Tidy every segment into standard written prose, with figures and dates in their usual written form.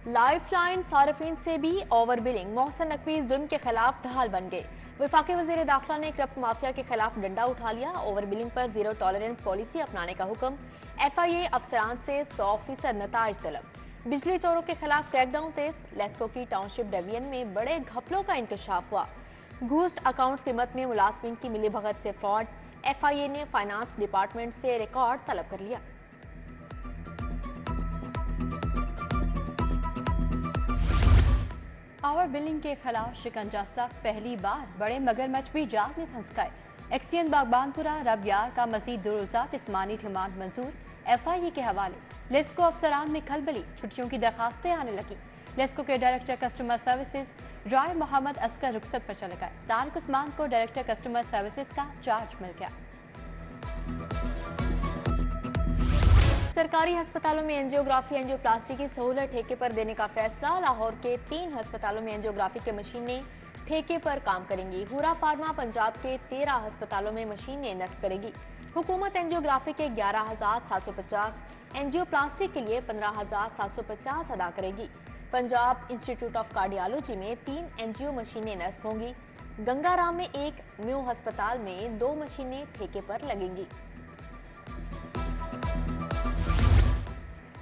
Life line सार्फिन से भी over billing, Mohsin Naqvi जुल्म के खिलाफ ढाल बन गए। वफाकी वज़ीर दाखिला ने करप्ट माफिया के खिलाफ डंडा उठा लिया। ओवर बिलिंग पर जीरो टॉलरेंस पॉलिसी अपनाने का हुक्म। FIA अफसरान से 100% नताइज तलब। बिजली चोरों के खिलाफ क्रैकडाउन तेज। लेस्को की टाउनशिप डिवीजन में बड़े घपलों का इंकशाफ हुआ। घूस्ट अकाउंट्स कीमत में मुलाजमीन की मिली भगत से फ्रॉड। FIA ने फाइनेंस डिपार्टमेंट से रिकॉर्ड तलब कर लिया। ओवर बिलिंग के खिलाफ शिकंजा सख्त, पहली बार बड़े मगरमच्छ भी जाल में फंस गए। एक्सियन बागबानपुरा रबियार का मजीद 2 रोज़ा जिस्मानी रिमांड मंजूर। FIA के हवाले। लेस्को अफसरान में खलबली, छुट्टियों की दरखास्तें आने लगी। लेस्को के डायरेक्टर कस्टमर सर्विसेज राय मोहम्मद असकर रुखसत पर चले गए। तारिक उस्मान को डायरेक्टर कस्टमर सर्विसेज का चार्ज मिल गया। सरकारी अस्पतालों में एंजियोग्राफी एंजियोप्लास्टी की सहूलत ठेके पर देने का फैसला। लाहौर के 3 अस्पतालों में एंजियोग्राफी की मशीनें ठेके पर काम करेंगी। हुरा फार्मा पंजाब के 13 अस्पतालों में मशीनें नस्ब करेगी। हुकूमत एंजियोग्राफी के 11,750, एंजियोप्लास्टी के लिए 15,750 अदा करेगी। पंजाब इंस्टीट्यूट ऑफ कार्डियोलॉजी में 3 एंजियो मशीनें नस्ब होंगी। गंगाराम में 1, म्यू अस्पताल में 2 मशीनें ठेके पर लगेंगी।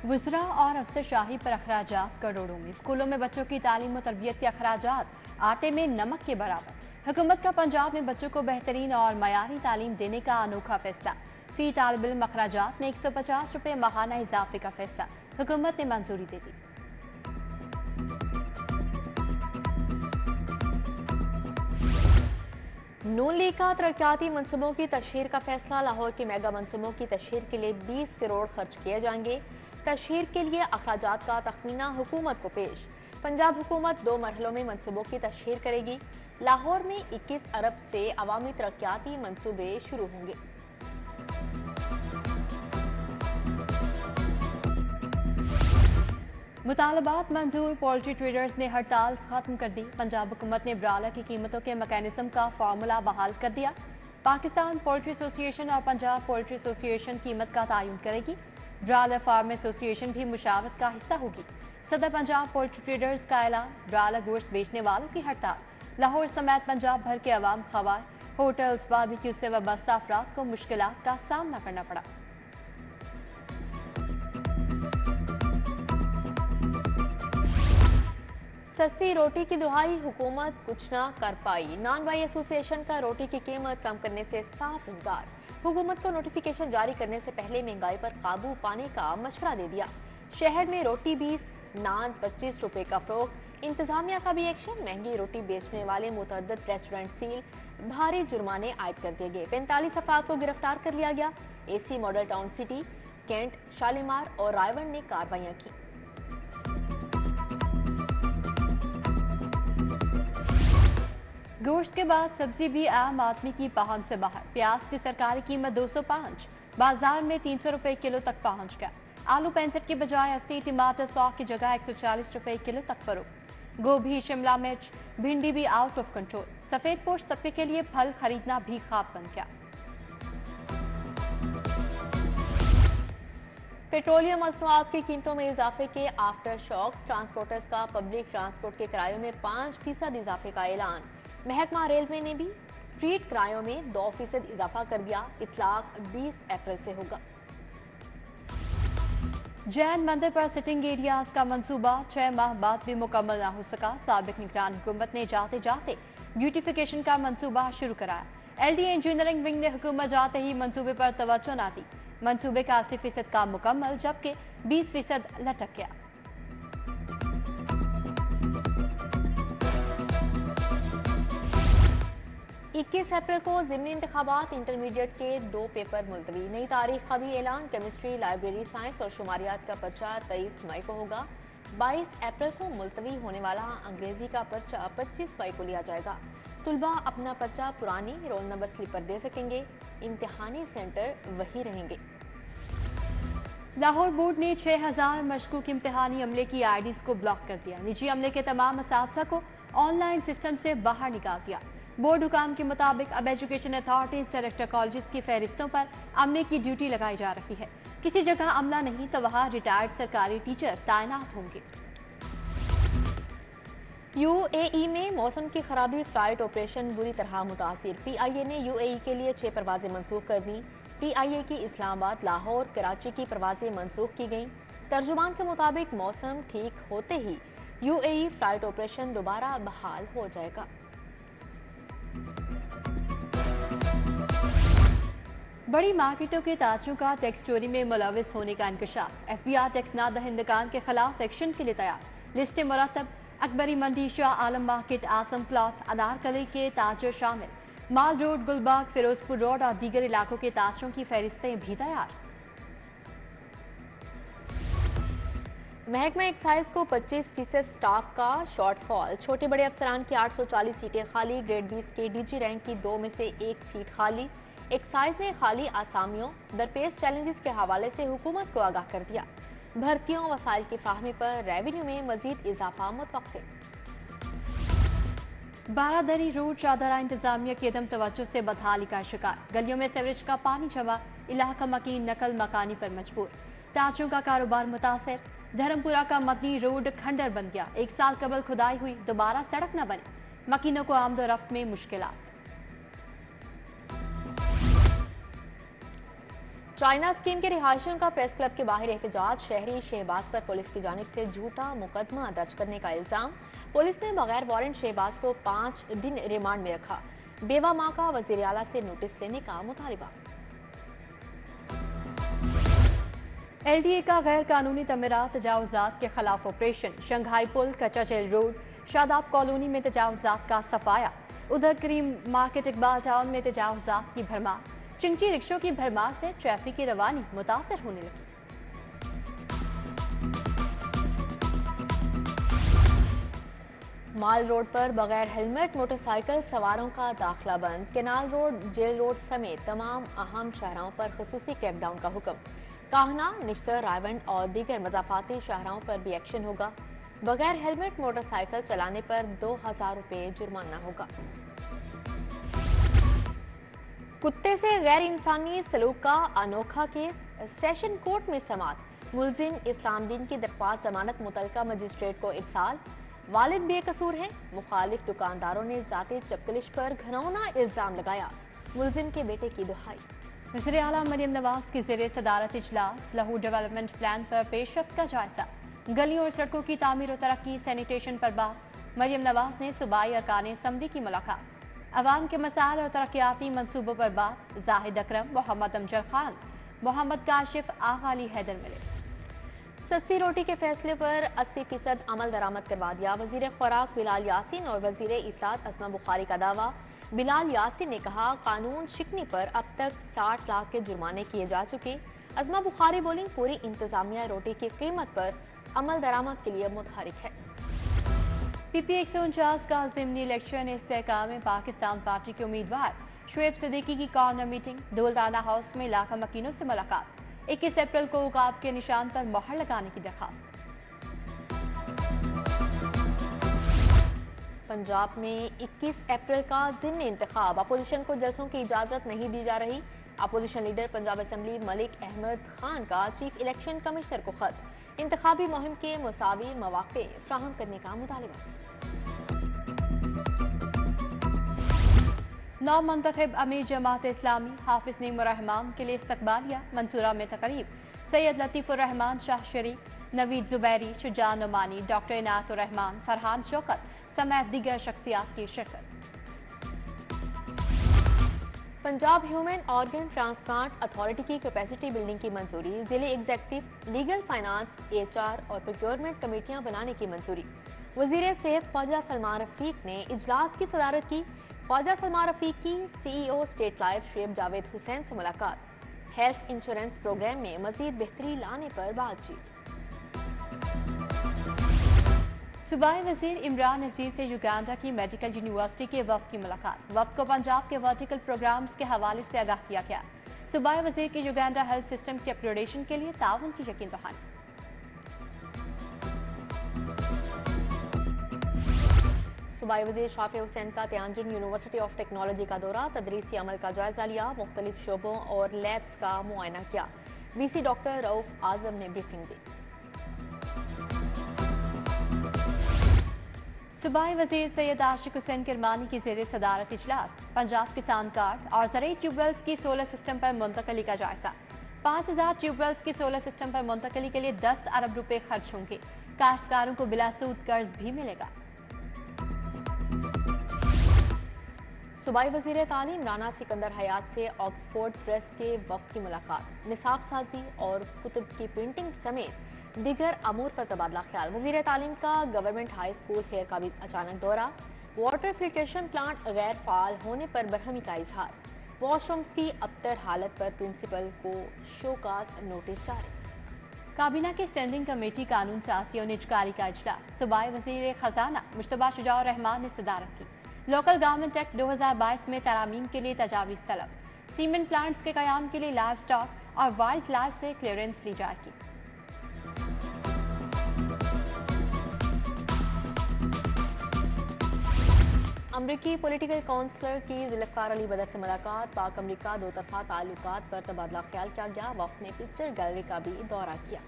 वुज़रा और अफसरशाही पर अखराजात करोड़ों में। स्कूलों में बच्चों की तालीम और तरबियत के अखराजात आटे में नमक के बराबर। हुकूमत का पंजाब में बच्चों को बेहतरीन और मयारी तालीम देने का अनोखा फैसला। फी तालिब इल्म अखराजात में 150 रुपये माहाना इजाफे का फैसला हुकूमत ने मंजूरी दे दी। नून लीग का तरक्याती मनसूबों की तशहीर का फैसला। लाहौर के मेगा मनसूबों की तशहीर के लिए 20 करोड़ खर्च किए जाएंगे। तशहीर के लिए अखराजात का तखमीना हुकूमत को पेश। पंजाब हुकूमत 2 मरहलों में मनसूबों की तशहीर करेगी। लाहौर में 21 अरब से अवामी तरक्याती मनसूबे शुरू होंगे। मुतालबात मंजूर, पोल्ट्री ट्रेडर्स ने हड़ताल खत्म कर दी। पंजाब हुकूमत ने ब्रायलर की कीमतों के मैकेनिज्म का फार्मूला बहाल कर दिया। पाकिस्तान पोल्ट्री एसोसिएशन और पंजाब पोल्ट्री एसोसिएशन कीमत का तयन करेगी। ब्रायलर फार्म एसोसिएशन भी मुशावरत का हिस्सा होगी। सदर पंजाब पोल्ट्री ट्रेडर्स का ऐलान। ब्रायलर गोश्त बेचने वालों की हड़ताल। लाहौर समेत पंजाब भर के अवाम, खवार, होटल्स, बारबेक्यू से वाबस्ता अफराद को मुश्किलात का सामना करना पड़ा। सस्ती रोटी की दुहाई, हुकूमत कुछ ना कर पाई। नॉन बाई एसोसिएशन का रोटी की कीमत कम करने से साफ इनकार। हुकूमत को नोटिफिकेशन जारी करने से पहले महंगाई पर काबू पाने का मशवरा दे दिया। शहर में रोटी 20, नान 25 रुपए का फरोख्त। इंतजामिया का भी एक्शन। महंगी रोटी बेचने वाले मुतअद्दिद रेस्टोरेंट सील। भारी जुर्माने आयद कर दिए गए। 45 अफराद को गिरफ्तार कर लिया गया। AC Model Town city, cantt, Shalimar और रायवन ने कार्रवाइयां की। गोश्त के बाद सब्जी भी आम आदमी की पहुंच से बाहर। प्याज की सरकारी कीमत 205, बाजार में 300 रुपए किलो तक पहुंच गया। आलू 65 की बजाय 80, टमाटर 100 की जगह 140 रुपए किलो तक फरोख्त। गोभी, शिमला मिर्च, भिंडी भी आउट ऑफ कंट्रोल। सफेद पोश तबके के लिए फल खरीदना भी ख्वाब बन गया। पेट्रोलियम मसनूआत की कीमतों में इजाफे के आफ्टर शॉक्स। ट्रांसपोर्टर्स का पब्लिक ट्रांसपोर्ट के किरायों में 5% इजाफे का ऐलान। महकमा रेलवे ने भी फ्रीट किरायों में 2% इजाफा कर दिया। इतलाक 20 अप्रैल से होगा। जैन मंदिर पर सिटिंग एरियाज का मंसूबा 6 माह बाद भी मुकम्मल न हो सका। साबिक निगरान हुकूमत ने जाते जाते ब्यूटिफिकेशन का मंसूबा शुरू कराया। LD इंजीनियरिंग विंग ने हुकूमत जाते ही मंसूबे पर तवज्जो न दी। मंसूबे का 80% काम मुकम्मल, जबकि 20% लटक गया। इक्कीस अप्रैल को ज़िमनी इंतखाबात। इंटरमीडिएट के 2 पेपर मुलतवी। नई तारीख का भी ऐलान। केमिस्ट्री, लाइब्रेरी साइंस और शुमारियात का पर्चा 23 मई को होगा। 22 अप्रैल को मुलतवी होने वाला अंग्रेजी का पर्चा 25 मई को लिया जाएगा। तुलबा अपना पर्चा पुरानी रोल नंबर स्लिप पर दे सकेंगे। इम्तिहानी सेंटर वही रहेंगे। लाहौर बोर्ड ने 6000 मशकूक इम्तिहानी अमले की IDs को ब्लॉक कर दिया। निजी अमले के तमाम असातिज़ा को ऑनलाइन सिस्टम से बाहर निकाल दिया। बोर्ड हुकाम के मुताबिक अब एजुकेशन अथॉरिटीज डायरेक्टर कॉलेज की फहरिस्तों पर अमले की ड्यूटी लगाई जा रही है। किसी जगह अमला नहीं तो वहाँ रिटायर्ड सरकारी टीचर तैनात होंगे। UAE में मौसम की खराबी, फ्लाइट ऑपरेशन बुरी तरह मुतासिर। PIA ने UAE के लिए 6 परवाजें मनसूख कर दी। PIA की इस्लामाबाद, लाहौर, कराची की परवाजें मनसूख की गईं। तर्जुमान के मुताबिक मौसम ठीक होते ही UAE फ्लाइट ऑपरेशन दोबारा बहाल हो जाएगा। बड़ी मार्केटों के ताजों का टैक्स चोरी में मुलविस होने का इंकशाफ। FBI टैक्स ना दहिंदगान के खिलाफ एक्शन के लिए तैयार। लिस्ट मुरतब। अकबरी मंडी, शाह आलम मार्केट, आसम क्लॉथ, अनारकली के ताजर शामिल। माल रोड, गुलबाग, फिरोजपुर रोड और दीगर इलाकों के ताजों की फहरिस्तें भी तैयार। महकमा एक्साइज को 25% स्टाफ का शॉर्टफॉल। छोटे बड़े अफसरान की 840 सीटें खाली। ग्रेड 20 के DG रैंक की 2 में से 1 सीट खाली। एक्साइज ने खाली आसामियों, दरपेश चैलेंजेस के हवाले से हुकूमत को आगाह कर दिया। भर्तियों, वसाइल की फाहमी पर रेवेन्यू में मजीद इजाफा मुतवक्किल। बारादरी रोड शाहदरा इंतजामिया की अदम तवज्जो से बदहाली का शिकार। गलियों में सीवरेज का पानी जमा, इलाका मकीन नकल मकानी पर मजबूर। ताजों का कारोबार मुतासर। धर्मपुरा का मदनी रोड खंडर बन गया। 1 साल कबल खुदाई हुई, दोबारा सड़क न बनी। मकीनों को आमदोरफ्त में मुश्किलात। चाइना स्कीम के रिहायशियों का प्रेस क्लब के बाहर एहतजाज। शहरी शहबाज पर पुलिस की जानिब से झूठा मुकदमा दर्ज करने का इल्जाम। पुलिस ने बगैर वारंट शहबाज को 5 दिन रिमांड में रखा। बेवा मां का वजीर आला से नोटिस लेने का मुतालिबा। LDA का गैर कानूनी तमीरात, तजावुजात के खिलाफ ऑपरेशन। शंघाई पुल, कच्चा जेल रोड, शादाब कॉलोनी में तजावुजात का सफाया। उधर करीम मार्केट, इकबाल टाउन में तजावुजात की भरमार। चिंची रिक्शों की भरमार से ट्रैफिक की रवानी मुतासर होने लगी। माल रोड पर बगैर हेलमेट मोटरसाइकिल सवारों का दाखिला बंद। केनाल रोड, जेल रोड समेत तमाम अहम शाहराहों पर खुसूसी क्रैकडाउन का हुक्म। काहना, निश्तर, रायवंड और दीगर मजाफाती शाहराहों पर भी एक्शन होगा। बगैर हेलमेट मोटरसाइकिल चलाने पर 2000 रुपये जुर्माना होगा। कुत्ते से गैर इंसानी सलूक का अनोखा केस। सेशन कोर्ट में समाअत। मुलजिम इस्लाम दीन की दरख्वास्त जमानत मुतलका मजिस्ट्रेट को इरसाल। वालिद बेकसूर हैं। मुखालिफ दुकानदारों ने जाते चपकलिश पर घिनौना इल्जाम लगाया। मुलजिम के बेटे की दुहाई। वज़ीर आला मरियम नवाज की ज़ेरे सदारत इजलास। लहू डेवलपमेंट प्लान पर पेशरफ्त का जायजा। गलियों और सड़कों की तामीर और तरक्की, सैनिटेशन पर बात। मरियम नवाज ने सूबाई अरकान असम्बली की मुलाकात। अवाम के मसाइल और तरक्याती मंसूबों पर बात। जाहिद अकरम, मोहम्मद अमजद खान, मोहम्मद काशिफ, आगा अली हैदर मिले। सस्ती रोटी के फैसले पर 80% अमल दरामद करवा दिया। वजीर खुराक बिलाल यासीन और वजीर इत्तलात अस्मा बुखारी का दावा। बिलाल यासीन ने कहा, कानून शिकनी पर अब तक 60 लाख के जुर्माने किए जा चुके। अस्मा बुखारी बोली, पूरी इंतजामिया रोटी की कीमत पर अमल दरामद के लिए मुतहरिक है। PP 149 का ज़िमनी इलेक्शन इस्तेहकाम में पाकिस्तान पार्टी के उम्मीदवार शुएब सिद्दीकी की कॉर्नर मीटिंग। दुलदाना हाउस में इलाका मकीनों से मुलाकात। 21 अप्रैल को उकाब के निशान पर मोहर लगाने की दरखास्त। पंजाब में 21 अप्रैल का ज़िमनी इंतखाब। अपोजिशन को जलसों की इजाज़त नहीं दी जा रही। Opposition leader Punjab assembly Malik Ahmad Khan का चीफ इलेक्शन कमिश्नर को खत। इंतखाबी मुहिम के मुसावी मौक़े फ्राहम करने का मुतालिबा। नौ मुंतखब अमीर जमात इस्लामी हाफिज नईमुर रहमान के लिए इस्तकबालिया। मंसूरा में तकरीब। सैयद लतीफ़ुर रहमान, शाह शरीफ, नवीद जुबैरी, शुजान नुमानी, डॉक्टर इनायतुर रहमान, फरहान शौकत समेत दीगर शख्सियात की शिरकत। Punjab human organ transplant authority की कैपेसिटी बिल्डिंग की मंजूरी। जिले एग्जीक्यूटिव, लीगल, फाइनेंस, HR और प्रोक्योरमेंट कमेटियां बनाने की मंजूरी। वजीर सेहत ख्वाजा सलमान रफीक ने इजलास की सदारत की। ख्वाजा सलमान रफीक की CEO state life Shoaib Javed Hussain से मुलाकात। हेल्थ इंश्योरेंस प्रोग्राम में मजीद बेहतरी लाने पर बातचीत। सूबाई वजीर इमरान नज़ीर से युगांडा की मेडिकल यूनिवर्सिटी के वफ्द की मुलाकात। वफ्द को पंजाब के वर्टिकल प्रोग्राम्स के हवाले से आगाह किया गया। सूबाई वजीर की युगांडा हेल्थ सिस्टम के अपग्रेडेशन के लिए ताउन की यकीन दहानी। सूबाई वजीर शाफी हुसैन का तियानजिन यूनिवर्सिटी ऑफ टेक्नोलॉजी का दौरा। तदरीसी अमल का जायजा लिया। मुख्तलिफ शोबों और लैब्स का मुआयना किया। VC डॉक्टर रऊफ आजम ने ब्रीफिंग दी। सूबाई वजीर सैयद आशिक हुसैन किरमानी की ज़ेरे सदारत इजलास पंजाब किसान कार्ड और ज़रूरी ट्यूबवेल्स की सोलर सिस्टम पर मुंतकली का जायजा। 5000 ट्यूबवेल्स की सोलर सिस्टम पर मुंतकली के लिए 10 अरब रुपए खर्च होंगे। काश्तकारों को बिला सूद कर्ज भी मिलेगा। सूबाई वज़ीर तालीम राना सिकंदर हयात से ऑक्सफोर्ड प्रेस के वफ़द की मुलाकात, निसाब साजी और कुतुब की प्रिंटिंग समेत दीगर अमूर पर तबादला ख्याल। वज़ीर तालीम का गवर्नमेंट हाई स्कूल खेर का भी अचानक दौरा, वाटर फिल्ट्रेशन प्लांट गैर फाल होने पर बरहमी का इजहार, वॉशरूम्स की अबतर हालत पर प्रिंसिपल को शोकास नोटिस जारी। काबीना की स्टैंडिंग कमेटी कानून साजी और निजकारी का इजलास, सूबाई वज़ीर खजाना मुश्तबा शुजाउर रहमान ने सदारत की। लोकल गवर्नमेंट एक्ट 2022 में तरामीम के लिए तजावीज़ तलब, सीमेंट प्लांट्स के क़याम के लिए लाइव स्टॉक और वाइल्ड लाइफ से क्लियरेंस ली जाएगी। अमरीकी पॉलिटिकल काउंसलर की जुल्फ़िकार अली बदर से मुलाकात, पाक अमरीका दो तरफा ताल्लुकात पर तबादला ख्याल किया गया। वफ़द ने पिक्चर गैलरी का भी दौरा किया।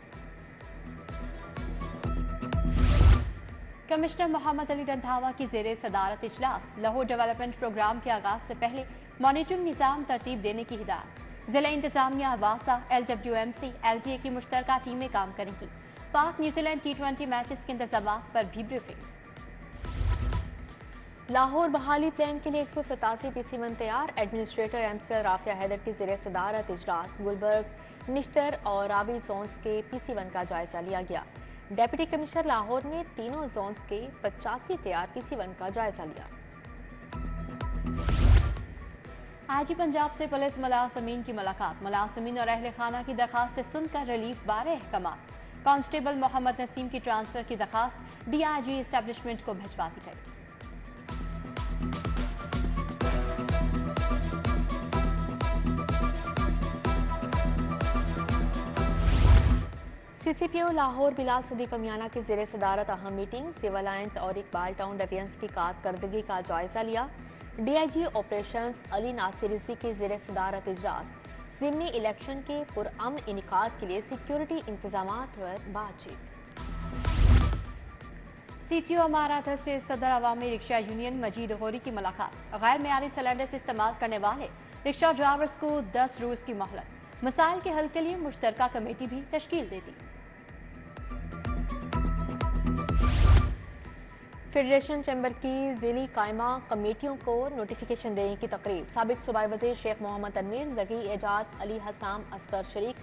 कमिश्नर मोहम्मद अली रंधावा की ज़ेरे सदारत इजलास, लाहौर डेवलपमेंट प्रोग्राम के आगाज से पहले मॉनिटरिंग निज़ाम तरतीब देने की हिदायत। ज़िला इंतजामिया वासा LWMC LTA की मुश्तरका टीमें काम करेंगी। पाक न्यूजीलैंड T20 मैचेस के इंतजाम पर भी ब्रीफिंग। लाहौर बहाली प्लान के लिए 187 PC1 तैयार, एडमिनिस्ट्रेटर MCL राफिया हैदर की ज़ेरे सदारत इजलास, गुलबर्ग, निश्तर और रावी जोन्स के PC1 का जायजा लिया गया। डेप्यूटी कमिश्नर लाहौर ने तीनों जोन्स के 85 तैयार PC1 का जायजा लिया। आज ही पंजाब से पुलिस मुलाजमीन की मुलाकात, मुलाजमीन और अहल खाना की दरखास्त सुनकर रिलीफ बारे अहकामात। कांस्टेबल मोहम्मद नसीम की ट्रांसफर की दरखास्त DIG एस्टेब्लिशमेंट को भिजवा दी गई। CCPO लाहौर बिलाल सदीक मियाना की ज़ेरे सदारत अहम मीटिंग, सिविल लाइन्स और इकबाल टाउन डिफेंस की कारकर्दगी का जायजा लिया। DIG ऑपरेशंस अली नासिर रिजवी की ज़ेरे सदारत इजलास, ज़िमनी इलेक्शन के पुरअमन इनेकाद के लिए सिक्योरिटी इंतजामात पर बातचीत। CTO अमारात से सदर अवामी रिक्शा यूनियन मजीद गौरी की मुलाकात, गैर मेयारी सिलेंडर से इस्तेमाल करने वाले रिक्शा ड्राइवर्स को 10 रोज की मोहलत, मसाइल के हल के लिए मुश्तरका कमेटी भी तश्कील दे दी। फेडरेशन चैम्बर की ज़िली कायमा कमेटियों को नोटिफिकेशन देने की तकरीब, साबिक सूबाई वज़ीर शेख मोहम्मद तनवीर, ज़की एजाज, अली हसाम, असगर शरीक,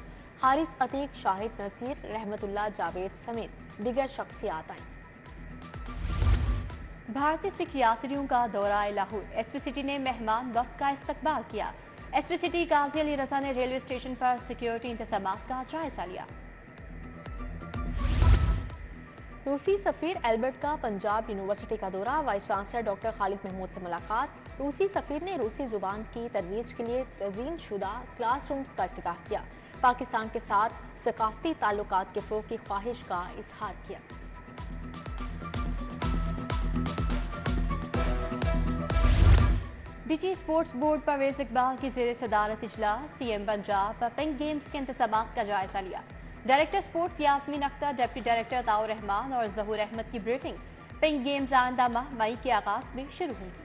हारिस अतीक, शाहिद नसीर, रहमतुल्लाह जावेद समेत दीगर शख्सियात आईं। भारतीय सिख यात्रियों का दौरा लाहौर, SP सिटी ने मेहमान वफ्द का इस्तकबाल किया। SP सिटी गाजी अली रजा ने रेलवे स्टेशन पर सिक्योरिटी इंतजामात का जायजा लिया। रूसी सफ़ीर एल्बर्ट का पंजाब यूनिवर्सिटी का दौरा, vice chancellor doctor Khalid Mahmood से मुलाकात। रूसी सफ़ीर ने रूसी ज़ुबान की तरवीज के लिए तज़ीन शुदा क्लासरूम्स का इफ्तिताह किया। पाकिस्तान के साथ सकाफती ताल्लुकात के फ़रोग़ की ख्वाहिश का इजहार किया। DG sports board Pervez Iqbal की ज़ेरे सदारत इजलास, CM पंजाब पिंक गेम्स के इंतजामात का जायजा लिया। Director sports Yasmeen Akhtar, deputy director ताऊ रहमान और जहूर अहमद की ब्रीफिंग। पिंक गेम्स आइंदा माह मई के आगाज में शुरू होंगी।